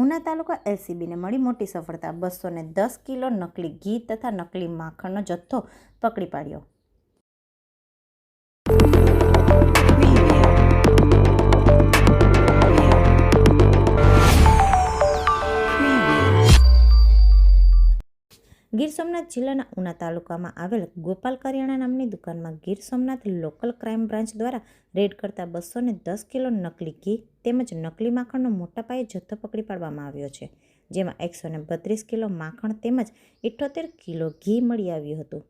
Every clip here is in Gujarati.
ઉના તાલુકા એલસીબીને મળી મોટી સફળતા। 210 કિલો નકલી ઘી તથા નકલી માખણનો જથ્થો પકડી પાડ્યો। ગીર સોમનાથ જિલ્લાના ઉના તાલુકામાં આવેલ ગોપાલ કરિયાણા નામની દુકાનમાં Gir Somnath local crime branch દ્વારા રેડ કરતા 210 કિલો નકલી ઘી તેમજ નકલી માખણનો મોટા પાયે જથ્થો પકડી પાડવામાં આવ્યો છે, જેમાં 132 કિલો માખણ તેમજ 78 કિલો ઘી મળી આવ્યું હતું।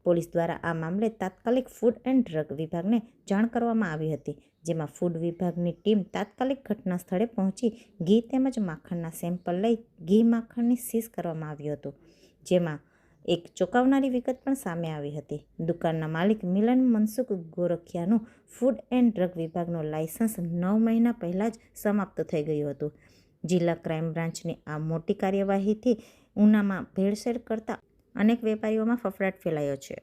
પોલીસ દ્વારા આ મામલે તાત્કાલિક ફૂડ એન્ડ ડ્રગ વિભાગને જાણ કરવામાં આવી હતી, જેમાં ફૂડ વિભાગની ટીમ તાત્કાલિક ઘટના સ્થળે પહોંચી ઘી તેમજ માખણના સેમ્પલ લઈ ઘી માખણની સીઝ કરવામાં આવ્યું હતું, જેમાં એક ચોંકાવનારી વિગત પણ સામે આવી હતી। દુકાનના માલિક મિલન મનસુખ ગોરખિયાનું ફૂડ એન્ડ ડ્રગ વિભાગનું લાયસન્સ 9 મહિના પહેલાં જ સમાપ્ત થઈ ગયું હતું। જિલ્લા ક્રાઇમ બ્રાન્ચની આ મોટી કાર્યવાહીથી ઉનામાં ભેળસેળ કરતા અનેક વેપારીઓમાં ફફડાટ ફેલાયો છે।